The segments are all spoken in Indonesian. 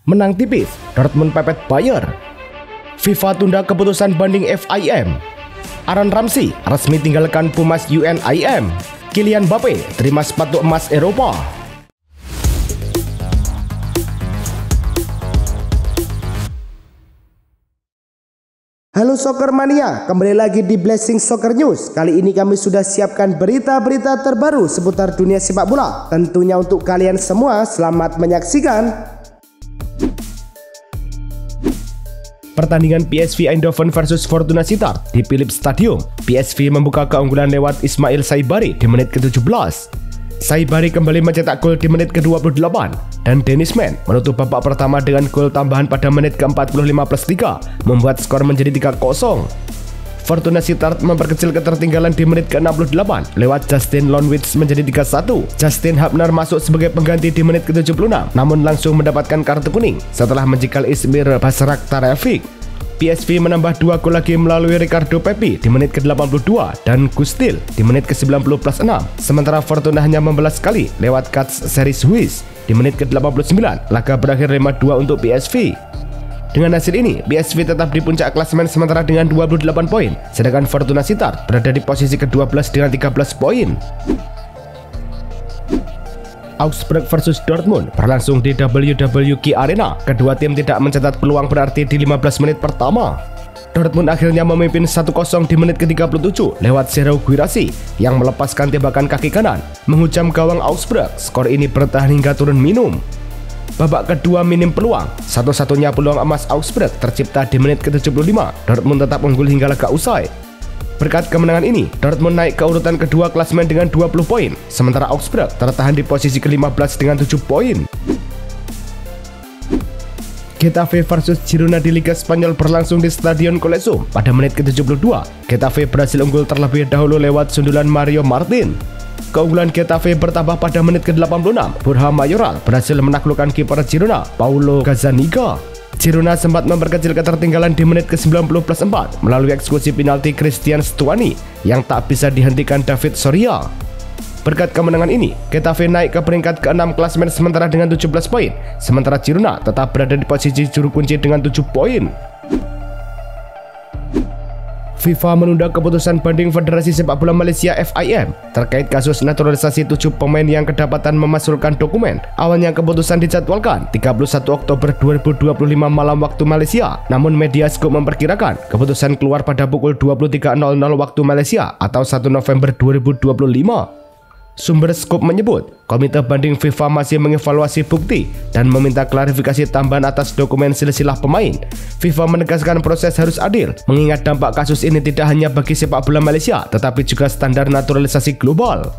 Menang tipis, Dortmund pepet Bayern. FIFA tunda keputusan banding FIM. Aaron Ramsey resmi tinggalkan Pumas UNIM. Kylian Mbappe terima sepatu emas Eropa. Halo Soccer Mania, kembali lagi di Blessing Soccer News. Kali ini kami sudah siapkan berita-berita terbaru seputar dunia sepak bola. Tentunya untuk kalian semua, selamat menyaksikan. Pertandingan PSV Eindhoven versus Fortuna Sittard di Philips Stadium. PSV membuka keunggulan lewat Ismail Saibari di menit ke-17. Saibari kembali mencetak gol di menit ke-28 dan Dennis Mann menutup babak pertama dengan gol tambahan pada menit ke-45 plus 3, membuat skor menjadi 3-0. Fortuna Sittard memperkecil ketertinggalan di menit ke-68 lewat Justin Lonwitz menjadi 3-1. Justin Hubner masuk sebagai pengganti di menit ke-76, namun langsung mendapatkan kartu kuning setelah menjegal Ismir Basraktarevic. PSV menambah 2 gol lagi melalui Ricardo Pepi di menit ke-82 dan Gustil di menit ke-90 plus 6. Sementara Fortuna hanya membalas sekali lewat Kats Seriswiss di menit ke-89. Laga berakhir 5-2 untuk PSV. Dengan hasil ini, PSV tetap di puncak klasemen sementara dengan 28 poin, sedangkan Fortuna Sittard berada di posisi ke-12 dengan 13 poin. Augsburg versus Dortmund berlangsung di WWQ Arena. Kedua tim tidak mencatat peluang berarti di 15 menit pertama. Dortmund akhirnya memimpin 1-0 di menit ke-37 lewat Serhou Guirassy yang melepaskan tembakan kaki kanan menghujam gawang Augsburg. Skor ini bertahan hingga turun minum. Babak kedua minim peluang, satu-satunya peluang emas Augsburg tercipta di menit ke-75. Dortmund tetap unggul hingga laga usai. Berkat kemenangan ini, Dortmund naik ke urutan kedua klasemen dengan 20 poin, sementara Augsburg tertahan di posisi ke-15 dengan 7 poin. Getafe versus Girona di Liga Spanyol berlangsung di Stadion Colosseum pada menit ke-72. Getafe berhasil unggul terlebih dahulu lewat sundulan Mario Martin. Keunggulan Getafe bertambah pada menit ke-86. Borja Mayoral berhasil menaklukkan kiper Girona, Paulo Gazzaniga. Girona sempat memperkecil ketertinggalan di menit ke-90 plus 4 melalui eksekusi penalti Christian Stuani yang tak bisa dihentikan David Soria. Berkat kemenangan ini, Getafe naik ke peringkat ke-6 klasemen sementara dengan 17 poin, sementara Girona tetap berada di posisi juru kunci dengan 7 poin. FIFA menunda keputusan banding Federasi Sepak Bola Malaysia FIM terkait kasus naturalisasi 7 pemain yang kedapatan memasukkan dokumen. Awalnya keputusan dijadwalkan 31 Oktober 2025 malam waktu Malaysia, namun media Scoop memperkirakan keputusan keluar pada pukul 23.00 waktu Malaysia atau 1 November 2025. Sumber Scoop menyebut, Komite Banding FIFA masih mengevaluasi bukti dan meminta klarifikasi tambahan atas dokumen silsilah pemain. FIFA menegaskan proses harus adil, mengingat dampak kasus ini tidak hanya bagi sepak bola Malaysia, tetapi juga standar naturalisasi global.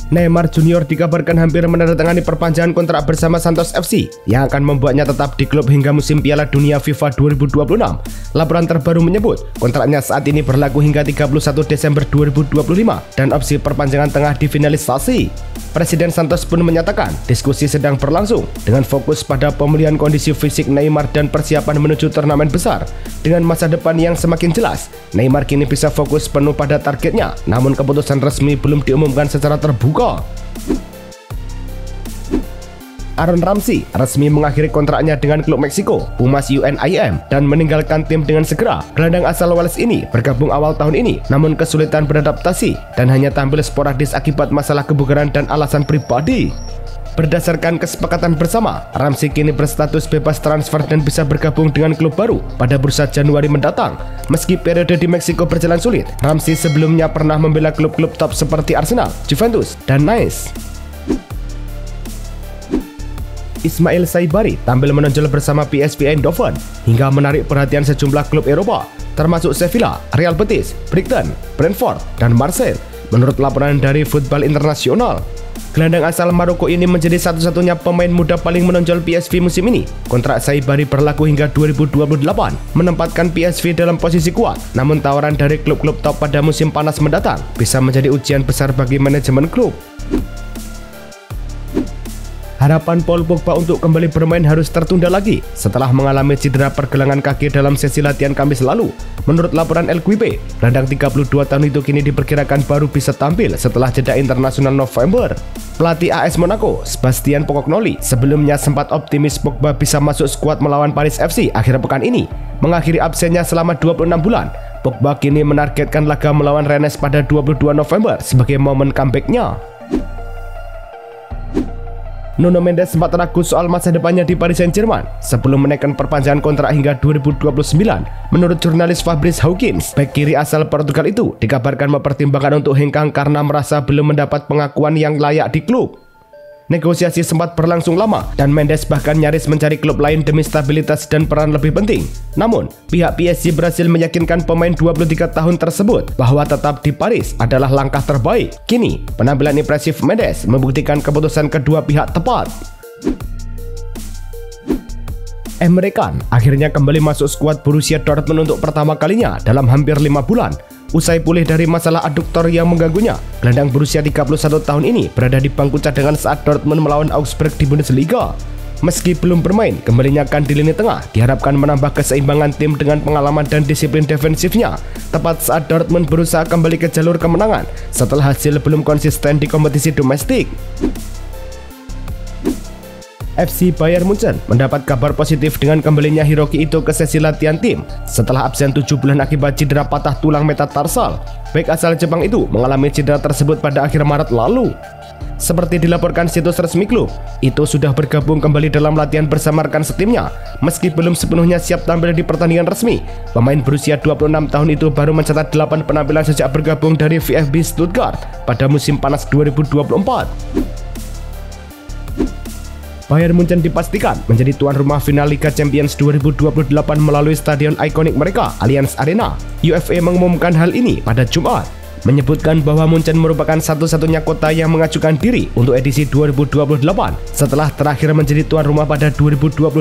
Neymar Junior dikabarkan hampir menandatangani perpanjangan kontrak bersama Santos FC yang akan membuatnya tetap di klub hingga musim Piala Dunia FIFA 2026. Laporan terbaru menyebut kontraknya saat ini berlaku hingga 31 Desember 2025 dan opsi perpanjangan tengah difinalisasi. Presiden Santos pun menyatakan diskusi sedang berlangsung dengan fokus pada pemulihan kondisi fisik Neymar dan persiapan menuju turnamen besar. Dengan masa depan yang semakin jelas, Neymar kini bisa fokus penuh pada targetnya, namun keputusan resmi belum diumumkan secara terbuka. Aaron Ramsey resmi mengakhiri kontraknya dengan klub Meksiko, Pumas UNIM, dan meninggalkan tim dengan segera. Gelandang asal Wales ini bergabung awal tahun ini, namun kesulitan beradaptasi dan hanya tampil sporadis akibat masalah kebugaran dan alasan pribadi. Berdasarkan kesepakatan bersama, Ramsey kini berstatus bebas transfer dan bisa bergabung dengan klub baru pada bursa Januari mendatang. Meski periode di Meksiko berjalan sulit, Ramsey sebelumnya pernah membela klub-klub top seperti Arsenal, Juventus, dan Nice. Ismail Saibari tampil menonjol bersama PSV Eindhoven hingga menarik perhatian sejumlah klub Eropa, termasuk Sevilla, Real Betis, Brighton, Brentford, dan Marseille. Menurut laporan dari Football International, gelandang asal Maroko ini menjadi satu-satunya pemain muda paling menonjol PSV musim ini. Kontrak Saibari berlaku hingga 2028, menempatkan PSV dalam posisi kuat. Namun tawaran dari klub-klub top pada musim panas mendatang bisa menjadi ujian besar bagi manajemen klub. Harapan Paul Pogba untuk kembali bermain harus tertunda lagi setelah mengalami cedera pergelangan kaki dalam sesi latihan Kamis lalu. Menurut laporan El Quipe, gelandang 32 tahun itu kini diperkirakan baru bisa tampil setelah jeda internasional November. Pelatih AS Monaco, Sebastian Pocognoli, sebelumnya sempat optimis Pogba bisa masuk skuad melawan Paris FC akhir pekan ini. Mengakhiri absennya selama 26 bulan, Pogba kini menargetkan laga melawan Rennes pada 22 November sebagai momen comeback-nya. Nuno Mendes sempat ragu soal masa depannya di Paris Saint-Germain sebelum menaikkan perpanjangan kontrak hingga 2029. Menurut jurnalis Fabrice Hawkins, bek kiri asal Portugal itu dikabarkan mempertimbangkan untuk hengkang karena merasa belum mendapat pengakuan yang layak di klub. Negosiasi sempat berlangsung lama dan Mendes bahkan nyaris mencari klub lain demi stabilitas dan peran lebih penting. Namun, pihak PSG berhasil meyakinkan pemain 23 tahun tersebut bahwa tetap di Paris adalah langkah terbaik. Kini, penampilan impresif Mendes membuktikan keputusan kedua pihak tepat. Emre Can akhirnya kembali masuk skuad Borussia Dortmund untuk pertama kalinya dalam hampir 5 bulan. Usai pulih dari masalah aduktor yang mengganggunya, gelandang berusia 31 tahun ini berada di bangku cadangan saat Dortmund melawan Augsburg di Bundesliga. Meski belum bermain, kembalinya Can di lini tengah diharapkan menambah keseimbangan tim dengan pengalaman dan disiplin defensifnya. Tepat saat Dortmund berusaha kembali ke jalur kemenangan setelah hasil belum konsisten di kompetisi domestik. FC Bayern Munchen mendapat kabar positif dengan kembalinya Hiroki Ito ke sesi latihan tim setelah absen 7 bulan akibat cedera patah tulang metatarsal. Bek asal Jepang itu mengalami cedera tersebut pada akhir Maret lalu. Seperti dilaporkan situs resmi klub, Ito sudah bergabung kembali dalam latihan bersama rekan setimnya. Meski belum sepenuhnya siap tampil di pertandingan resmi, pemain berusia 26 tahun itu baru mencatat 8 penampilan sejak bergabung dari VfB Stuttgart pada musim panas 2024. Bayern Munchen dipastikan menjadi tuan rumah final Liga Champions 2028 melalui stadion ikonik mereka, Allianz Arena. UEFA mengumumkan hal ini pada Jumat, menyebutkan bahwa Munchen merupakan satu-satunya kota yang mengajukan diri untuk edisi 2028 setelah terakhir menjadi tuan rumah pada 2025.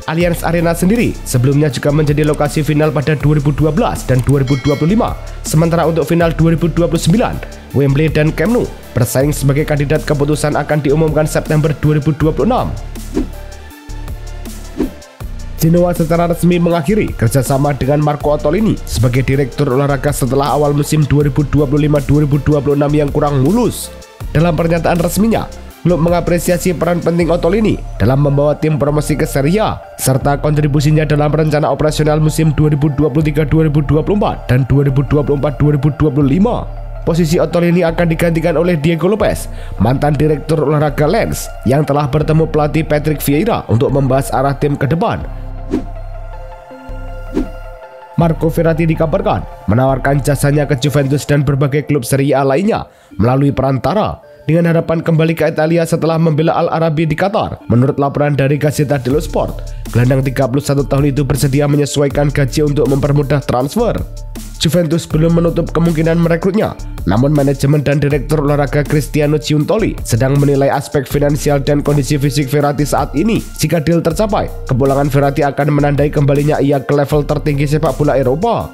Allianz Arena sendiri sebelumnya juga menjadi lokasi final pada 2012 dan 2025. Sementara untuk final 2029, Wembley dan Camp Nou bersaing sebagai kandidat. Keputusan akan diumumkan September 2026. Genoa secara resmi mengakhiri kerjasama dengan Marco Ottolini sebagai direktur olahraga setelah awal musim 2025-2026 yang kurang mulus. Dalam pernyataan resminya, klub mengapresiasi peran penting Ottolini dalam membawa tim promosi ke Serie A serta kontribusinya dalam rencana operasional musim 2023-2024 dan 2024-2025. Posisi Ottolini akan digantikan oleh Diego Lopez, mantan direktur olahraga Lens, yang telah bertemu pelatih Patrick Vieira untuk membahas arah tim ke depan. Marco Verratti dikabarkan menawarkan jasanya ke Juventus dan berbagai klub Serie A lainnya melalui perantara, dengan harapan kembali ke Italia setelah membela Al Arabi di Qatar. Menurut laporan dari Gazzetta dello Sport, gelandang 31 tahun itu bersedia menyesuaikan gaji untuk mempermudah transfer. Juventus belum menutup kemungkinan merekrutnya, namun manajemen dan direktur olahraga Cristiano Giuntoli sedang menilai aspek finansial dan kondisi fisik Verratti saat ini. Jika deal tercapai, kepulangan Verratti akan menandai kembalinya ia ke level tertinggi sepak bola Eropa.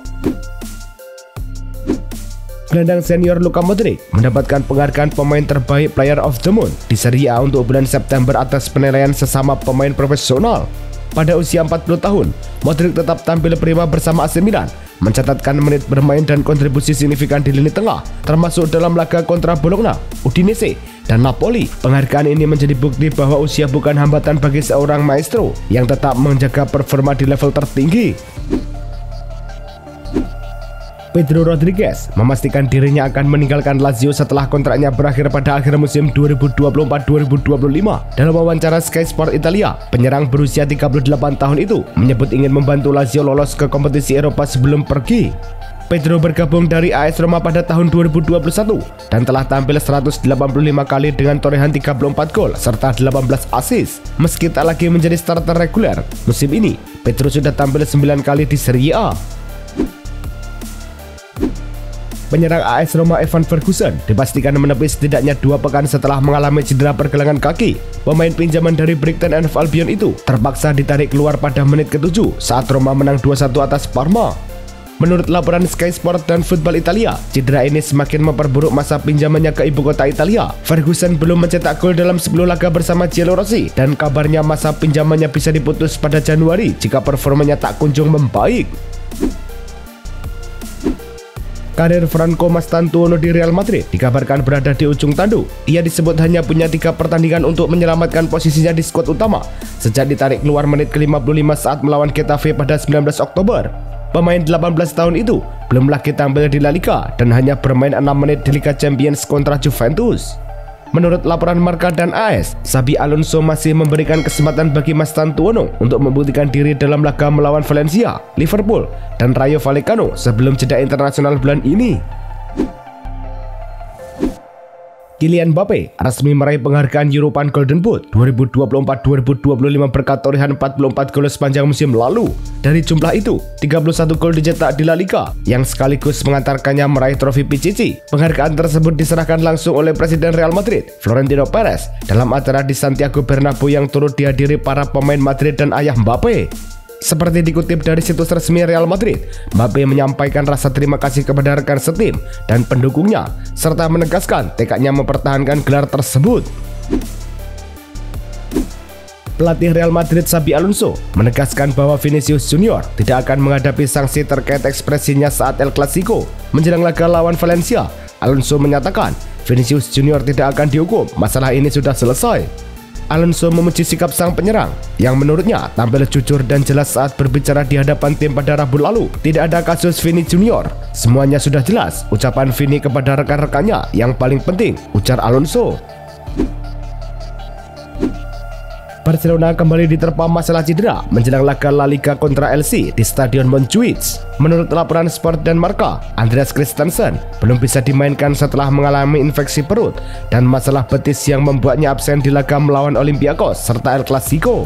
Gelandang senior Luka Modric mendapatkan penghargaan pemain terbaik Player of the Month di Serie A untuk bulan September atas penilaian sesama pemain profesional. Pada usia 40 tahun, Modric tetap tampil prima bersama AC Milan, mencatatkan menit bermain dan kontribusi signifikan di lini tengah, termasuk dalam laga kontra Bologna, Udinese, dan Napoli. Penghargaan ini menjadi bukti bahwa usia bukan hambatan bagi seorang maestro yang tetap menjaga performa di level tertinggi. Pedro Rodriguez memastikan dirinya akan meninggalkan Lazio setelah kontraknya berakhir pada akhir musim 2024-2025. Dalam wawancara Sky Sport Italia, penyerang berusia 38 tahun itu menyebut ingin membantu Lazio lolos ke kompetisi Eropa sebelum pergi. Pedro bergabung dari AS Roma pada tahun 2021 dan telah tampil 185 kali dengan torehan 34 gol serta 18 assist. Meski tak lagi menjadi starter reguler, musim ini Pedro sudah tampil 9 kali di Serie A. Penyerang AS Roma Evan Ferguson dipastikan menepis setidaknya 2 pekan setelah mengalami cedera pergelangan kaki. Pemain pinjaman dari Brighton and Hove Albion itu terpaksa ditarik keluar pada menit ke-7 saat Roma menang 2-1 atas Parma. Menurut laporan Sky Sport dan Football Italia, cedera ini semakin memperburuk masa pinjamannya ke ibu kota Italia. Ferguson belum mencetak gol dalam 10 laga bersama Gianluigi Rossi dan kabarnya masa pinjamannya bisa diputus pada Januari jika performanya tak kunjung membaik. Karir Franco Mastantuono di Real Madrid dikabarkan berada di ujung tanduk. Ia disebut hanya punya 3 pertandingan untuk menyelamatkan posisinya di skuad utama sejak ditarik keluar menit ke-55 saat melawan Getafe pada 19 Oktober. Pemain 18 tahun itu belum lagi tampil di La Liga dan hanya bermain 6 menit di Liga Champions kontra Juventus. Menurut laporan Marca dan AS, Xabi Alonso masih memberikan kesempatan bagi Mastantuono untuk membuktikan diri dalam laga melawan Valencia, Liverpool, dan Rayo Vallecano sebelum jeda internasional bulan ini. Kylian Mbappe resmi meraih penghargaan European Golden Boot 2024-2025 berkat torehan 44 gol sepanjang musim lalu. Dari jumlah itu, 31 gol dicetak di La Liga yang sekaligus mengantarkannya meraih trofi Pichichi. Penghargaan tersebut diserahkan langsung oleh Presiden Real Madrid, Florentino Perez, dalam acara di Santiago Bernabeu yang turut dihadiri para pemain Madrid dan ayah Mbappe. Seperti dikutip dari situs resmi Real Madrid, Mbappe menyampaikan rasa terima kasih kepada rekan setim dan pendukungnya, serta menegaskan tekadnya mempertahankan gelar tersebut. Pelatih Real Madrid Xabi Alonso menegaskan bahwa Vinicius Junior tidak akan menghadapi sanksi terkait ekspresinya saat El Clasico menjelang laga lawan Valencia. Alonso menyatakan Vinicius Junior tidak akan dihukum, masalah ini sudah selesai. Alonso memuji sikap sang penyerang yang menurutnya tampil jujur dan jelas saat berbicara di hadapan tim pada Rabu lalu. Tidak ada kasus Vini Junior, semuanya sudah jelas, ucapan Vini kepada rekan-rekannya yang paling penting, ujar Alonso. Barcelona kembali diterpa masalah cedera menjelang laga La Liga kontra Elche di Stadion Montjuic. Menurut laporan Sport dan Marca, Andreas Christensen belum bisa dimainkan setelah mengalami infeksi perut dan masalah betis yang membuatnya absen di laga melawan Olympiakos serta El Clasico.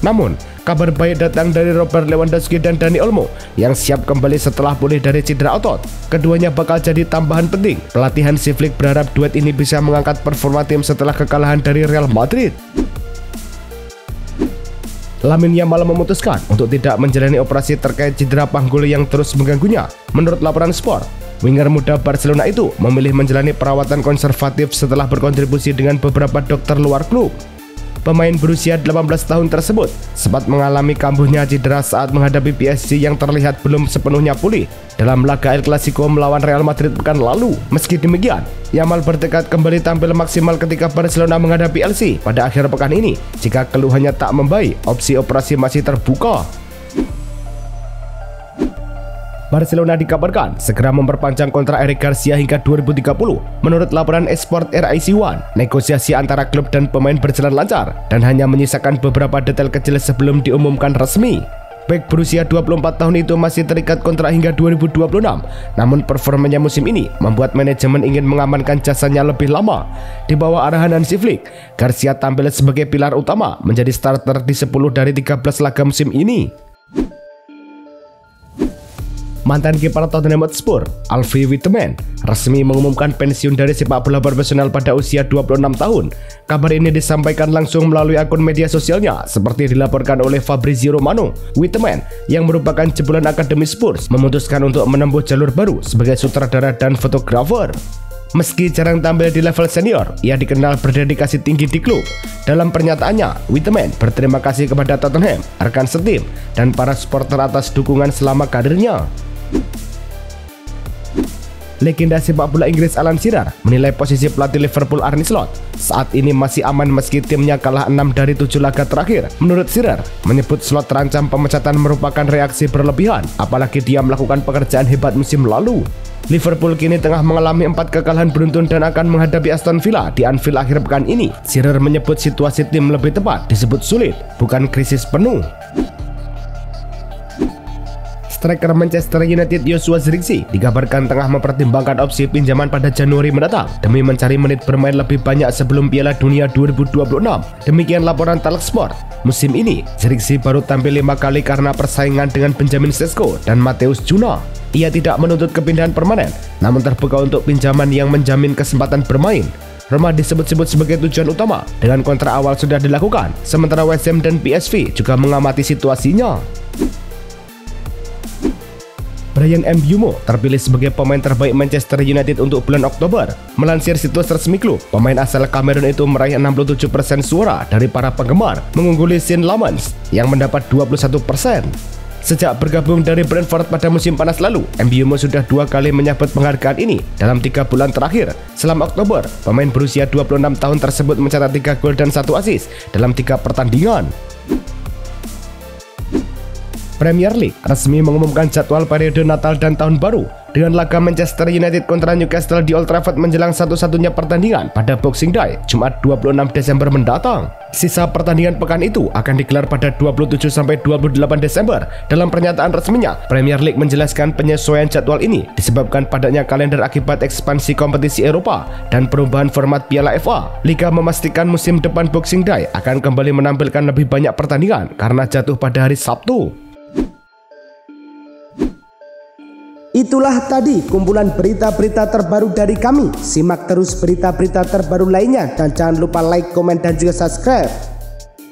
Namun, kabar baik datang dari Robert Lewandowski dan Dani Olmo yang siap kembali setelah pulih dari cedera otot. Keduanya bakal jadi tambahan penting. Pelatih Hansi Flick berharap duet ini bisa mengangkat performa tim setelah kekalahan dari Real Madrid. Lamine Yamal memutuskan untuk tidak menjalani operasi terkait cedera panggul yang terus mengganggunya. Menurut laporan Sport, winger muda Barcelona itu memilih menjalani perawatan konservatif setelah berkontribusi dengan beberapa dokter luar klub. Pemain berusia 18 tahun tersebut sempat mengalami kambuhnya cedera saat menghadapi PSG yang terlihat belum sepenuhnya pulih dalam laga El Clasico melawan Real Madrid pekan lalu. Meski demikian, Yamal bertekad kembali tampil maksimal ketika Barcelona menghadapi Elche pada akhir pekan ini. Jika keluhannya tak membaik, opsi operasi masih terbuka. Barcelona dikabarkan segera memperpanjang kontrak Eric Garcia hingga 2030. Menurut laporan Esport RIC1, negosiasi antara klub dan pemain berjalan lancar dan hanya menyisakan beberapa detail kecil sebelum diumumkan resmi. Bek berusia 24 tahun itu masih terikat kontrak hingga 2026, namun performanya musim ini membuat manajemen ingin mengamankan jasanya lebih lama. Di bawah arahan Hansi Flick, Garcia tampil sebagai pilar utama, menjadi starter di 10 dari 13 laga musim ini. Mantan kiper Tottenham Hotspur, Alfie Whiteman, resmi mengumumkan pensiun dari sepak bola profesional pada usia 26 tahun. Kabar ini disampaikan langsung melalui akun media sosialnya, seperti dilaporkan oleh Fabrizio Romano. Whiteman, yang merupakan jebolan Akademi Spurs, memutuskan untuk menempuh jalur baru sebagai sutradara dan fotografer. Meski jarang tampil di level senior, ia dikenal berdedikasi tinggi di klub. Dalam pernyataannya, Whiteman berterima kasih kepada Tottenham, rekan setim, dan para supporter atas dukungan selama karirnya. Legenda sepak bola Inggris Alan Shearer menilai posisi pelatih Liverpool Arne Slot saat ini masih aman meski timnya kalah 6 dari 7 laga terakhir. Menurut Shearer, menyebut Slot terancam pemecatan merupakan reaksi berlebihan, apalagi dia melakukan pekerjaan hebat musim lalu. Liverpool kini tengah mengalami 4 kekalahan beruntun dan akan menghadapi Aston Villa di Anfield akhir pekan ini. Shearer menyebut situasi tim lebih tepat disebut sulit, bukan krisis penuh. Striker Manchester United Joshua Zirkzee dikabarkan tengah mempertimbangkan opsi pinjaman pada Januari mendatang demi mencari menit bermain lebih banyak sebelum Piala Dunia 2026. Demikian laporan Talksport. Musim ini, Zirkzee baru tampil 5 kali karena persaingan dengan Benjamin Sesko dan Mateus Juna. Ia tidak menuntut kepindahan permanen, namun terbuka untuk pinjaman yang menjamin kesempatan bermain. Roma disebut-sebut sebagai tujuan utama dengan kontrak awal sudah dilakukan, sementara West Ham dan PSV juga mengamati situasinya. Bryan Mbeumo terpilih sebagai pemain terbaik Manchester United untuk bulan Oktober. Melansir situs resmi klub, pemain asal Kamerun itu meraih 67% suara dari para penggemar, mengungguli Sean Lamans yang mendapat 21%. Sejak bergabung dari Brentford pada musim panas lalu, Mbeumo sudah 2 kali menyabet penghargaan ini dalam 3 bulan terakhir. Selama Oktober, pemain berusia 26 tahun tersebut mencatat 3 gol dan 1 assist dalam 3 pertandingan. Premier League resmi mengumumkan jadwal periode Natal dan Tahun Baru dengan laga Manchester United kontra Newcastle di Old Trafford menjelang satu-satunya pertandingan pada Boxing Day, Jumat 26 Desember mendatang. Sisa pertandingan pekan itu akan digelar pada 27-28 Desember. Dalam pernyataan resminya, Premier League menjelaskan penyesuaian jadwal ini disebabkan padanya kalender akibat ekspansi kompetisi Eropa dan perubahan format Piala FA. Liga memastikan musim depan Boxing Day akan kembali menampilkan lebih banyak pertandingan karena jatuh pada hari Sabtu. Itulah tadi kumpulan berita-berita terbaru dari kami. Simak terus berita-berita terbaru lainnya dan jangan lupa like, komen, dan juga subscribe.